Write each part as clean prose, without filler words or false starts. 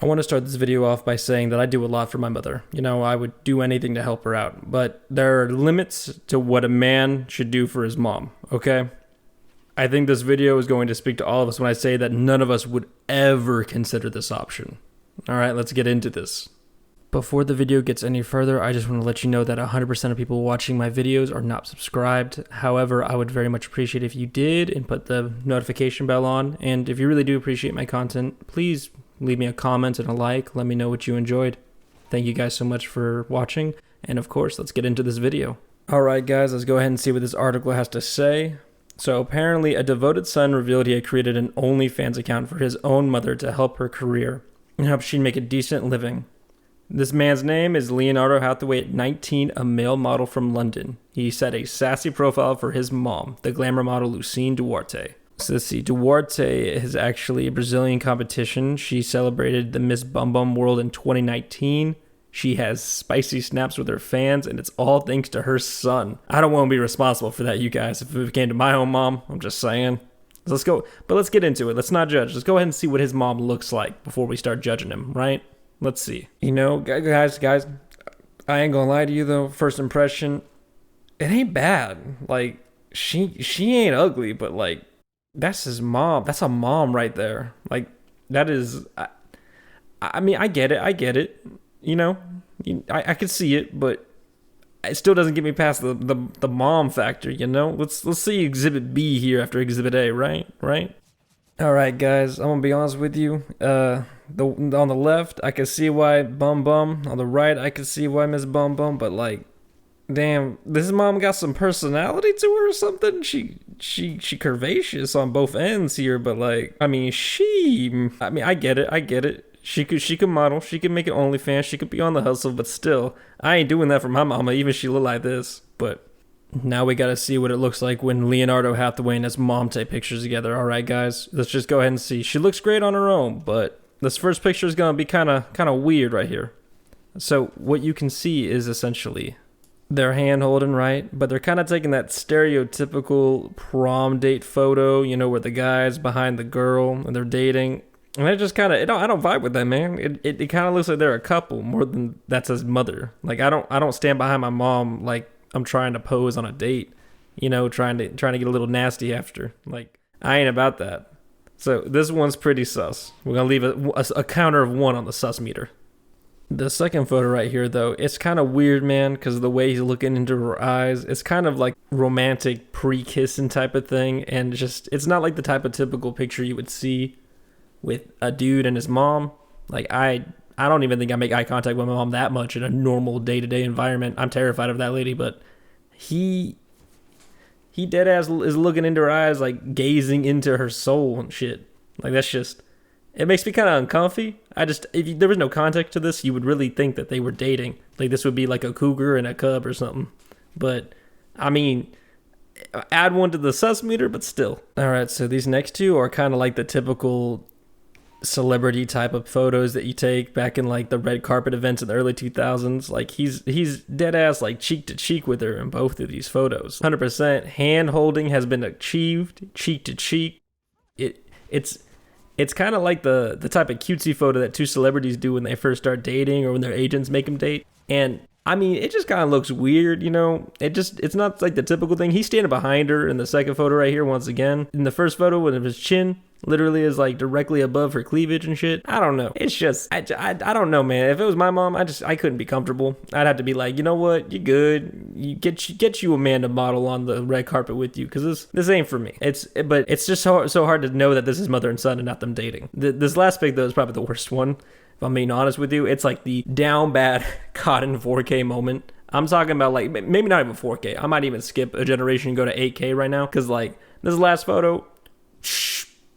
I want to start this video off by saying that I do a lot for my mother. You know, I would do anything to help her out, but there are limits to what a man should do for his mom, okay? I think this video is going to speak to all of us when I say that none of us would ever consider this option. All right, let's get into this. Before the video gets any further, I just want to let you know that 100% of people watching my videos are not subscribed. However, I would very much appreciate if you did and put the notification bell on. And if you really do appreciate my content, please leave me a comment and a like. Let me know what you enjoyed. Thank you guys so much for watching. And of course, let's get into this video. All right, guys, let's go ahead and see what this article has to say. So apparently, a devoted son revealed he had created an Onlyfans account for his own mother to help her career and help she make a decent living. This man's name is Leonardo Hathaway at 19, a male model from London. He set a sassy profile for his mom, the glamour model Lucine Duarte. So let's see, Duarte is actually a Brazilian competition. She celebrated the Miss Bum Bum World in 2019. She has spicy snaps with her fans, and it's all thanks to her son. I don't want to be responsible for that, you guys. If it came to my own mom, I'm just saying. Let's go, but let's get into it. Let's not judge. Let's go ahead and see what his mom looks like before we start judging him, right? Let's see. You know, guys, I ain't gonna lie to you though. First impression, it ain't bad. Like, she ain't ugly, but like, that's his mom. That's a mom right there. Like, that is, I mean, I get it. You know, I could see it, but it still doesn't get me past the mom factor, you know? Let's see Exhibit B here after Exhibit A, right? All right, guys, I'm gonna be honest with you. On the left, I can see why Bum Bum. On the right, I can see why Miss Bum Bum. But like, damn, this mom got some personality to her or something. She curvaceous on both ends here. But like, I mean, I get it. She could model. She could make an OnlyFans. She could be on the hustle. But still, I ain't doing that for my mama. Even if she look like this. But now we gotta see what it looks like when Leonardo Hathaway and his mom take pictures together. All right, guys, let's just go ahead and see. She looks great on her own, but this first picture is gonna be kind of weird right here. So what you can see is essentially they're hand holding, right? But they're kind of taking that stereotypical prom date photo, you know, where the guy's behind the girl and they're dating. And it just kind of, I don't vibe with that, man. It kind of looks like they're a couple more than that's his mother. Like I don't stand behind my mom like I'm trying to pose on a date, you know, trying to get a little nasty after. Like, I ain't about that. So this one's pretty sus. We're gonna leave a counter of 1 on the sus meter. The second photo right here, though, it's kind of weird, man, because of the way he's looking into her eyes. It's kind of like romantic pre-kissing type of thing, and it's not like the type of typical picture you would see with a dude and his mom. Like, I don't even think I make eye contact with my mom that much in a normal day-to-day environment. I'm terrified of that lady, but he dead ass is looking into her eyes, like gazing into her soul and shit. Like, that's just, it makes me kind of uncomfy. If there was no context to this, you would really think that they were dating. Like, this would be like a cougar and a cub or something. But, I mean, add 1 to the sus meter, but still. All right, so these next two are kind of like the typical celebrity type of photos that you take back in like the red carpet events in the early 2000s. Like he's dead ass like cheek to cheek with her in both of these photos. 100% hand holding has been achieved, cheek to cheek. It's kind of like the type of cutesy photo that two celebrities do when they first start dating or when their agents make them date. And I mean, it just kind of looks weird, you know? It's not like the typical thing. He's standing behind her in the second photo right here once again. In the first photo, when his chin literally is like directly above her cleavage and shit. I don't know. It's just, I don't know, man. If it was my mom, I couldn't be comfortable. I'd have to be like, you know what? You good. You get you a man to model on the red carpet with you, because this ain't for me. But it's just so hard to know that this is mother and son and not them dating. This last pic, though, is probably the worst one. If I'm being honest with you, it's like the down bad caught in 4K moment. I'm talking about like, maybe not even 4K. I might even skip a generation and go to 8K right now. Because like, this last photo,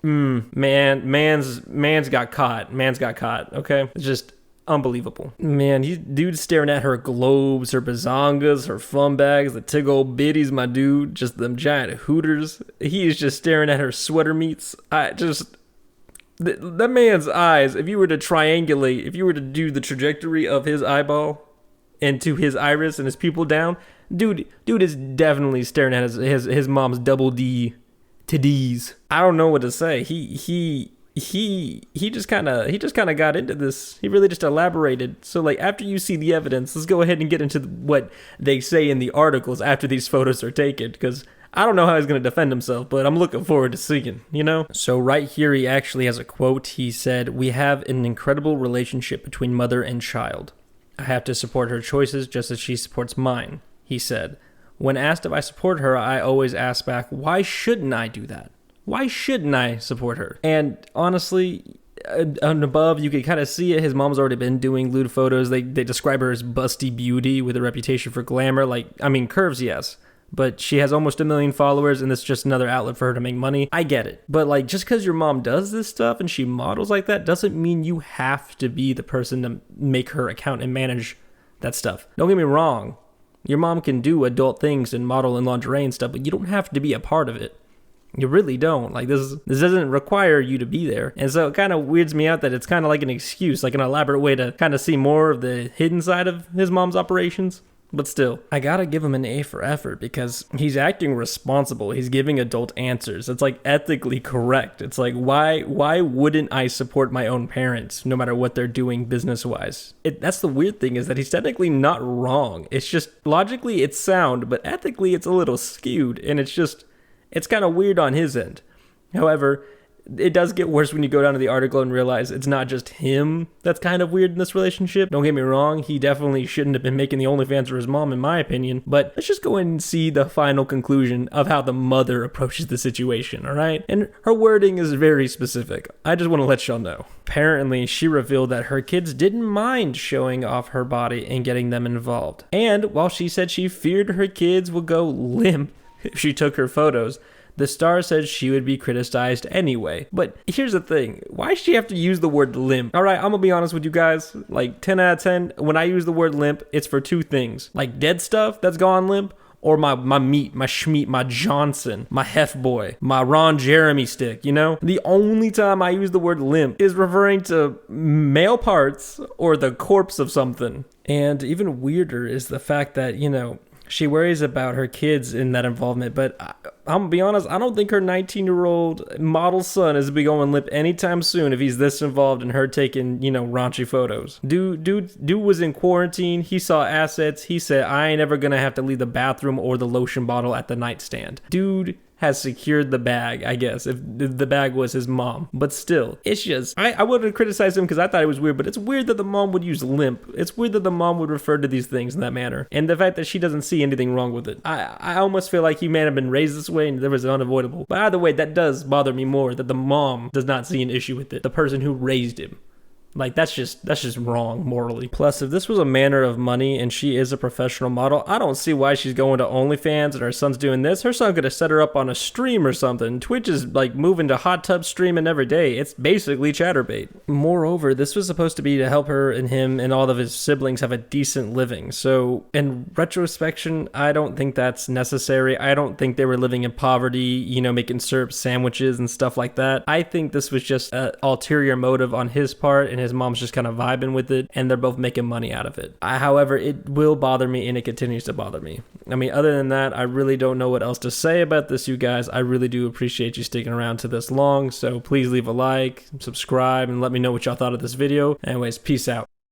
man's got caught. Okay, it's just unbelievable. Man, dude's staring at her globes, her bazongas, her fun bags, the tig old biddies, my dude, just them giant hooters. He is just staring at her sweater meats. That man's eyes, if you were to triangulate, if you were to do the trajectory of his eyeball into his iris and his pupil down, dude is definitely staring at his mom's double D to D's. I don't know what to say. He he just kind of got into this. He really just elaborated. So like after you see the evidence, let's go ahead and get into what they say in the articles after these photos are taken, because I don't know how he's going to defend himself, but I'm looking forward to seeing, you know? So right here, he actually has a quote. He said, "We have an incredible relationship between mother and child. I have to support her choices just as she supports mine," he said. "When asked if I support her, I always ask back, why shouldn't I do that? Why shouldn't I support her?" And honestly, and above, you can kind of see it. His mom's already been doing lewd photos. They describe her as busty beauty with a reputation for glamour. Like, I mean, curves, yes, but she has almost 1 million followers, and it's just another outlet for her to make money. I get it. But like, just because your mom does this stuff and she models like that doesn't mean you have to be the person to make her account and manage that stuff. Don't get me wrong. Your mom can do adult things and model in lingerie and stuff, but you don't have to be a part of it. You really don't. Like, this doesn't require you to be there. And so it kind of weirds me out that it's kind of like an excuse, like an elaborate way to kind of see more of the hidden side of his mom's operations. But still, I gotta give him an A for effort, because he's acting responsible. He's giving adult answers. It's like ethically correct. It's like, why wouldn't I support my own parents no matter what they're doing business-wise? That's the weird thing, is that he's technically not wrong. It's just logically it's sound, but ethically it's a little skewed, and it's kind of weird on his end. However, it does get worse when you go down to the article and realize it's not just him that's kind of weird in this relationship. Don't get me wrong, he definitely shouldn't have been making the OnlyFans for his mom, in my opinion. But let's just go in and see the final conclusion of how the mother approaches the situation, alright? And her wording is very specific. I just want to let y'all know. Apparently, she revealed that her kids didn't mind showing off her body and getting them involved. And while she said she feared her kids would go limp if she took her photos, the star said she would be criticized anyway. But here's the thing. Why does she have to use the word limp? Alright, I'm gonna be honest with you guys. Like, 10 out of 10, when I use the word limp, it's for two things. Like dead stuff that's gone limp, or my meat, my schmeat, my Johnson, my Hef Boy, my Ron Jeremy stick, you know? The only time I use the word limp is referring to male parts or the corpse of something. And even weirder is the fact that, you know, she worries about her kids in that involvement, but I'm gonna be honest, I don't think her 19-year-old model son is gonna be going limp anytime soon if he's this involved in her taking, you know, raunchy photos. Dude was in quarantine. He saw assets. He said, "I ain't ever gonna have to leave the bathroom or the lotion bottle at the nightstand." Dude has secured the bag, I guess, if the bag was his mom. But still, it's just, I wouldn't criticize him because I thought it was weird, but it's weird that the mom would use limp. It's weird that the mom would refer to these things in that manner. And the fact that she doesn't see anything wrong with it. I almost feel like he may have been raised this way and there was unavoidable. But either way, that does bother me more, that the mom does not see an issue with it. The person who raised him. Like, that's just wrong morally. Plus, if this was a matter of money and she is a professional model, I don't see why she's going to OnlyFans and her son's doing this. Her son could have set her up on a stream or something. Twitch is like moving to hot tub streaming every day. It's basically chatterbait. Moreover, this was supposed to be to help her and him and all of his siblings have a decent living. So in retrospection, I don't think that's necessary. I don't think they were living in poverty, you know, making syrup sandwiches and stuff like that. I think this was just an ulterior motive on his part, and his mom's just kind of vibing with it, and they're both making money out of it. However, it will bother me, and it continues to bother me. I mean, other than that, I really don't know what else to say about this, you guys. I really do appreciate you sticking around to this long, so please leave a like, subscribe, and let me know what y'all thought of this video. Anyways, peace out.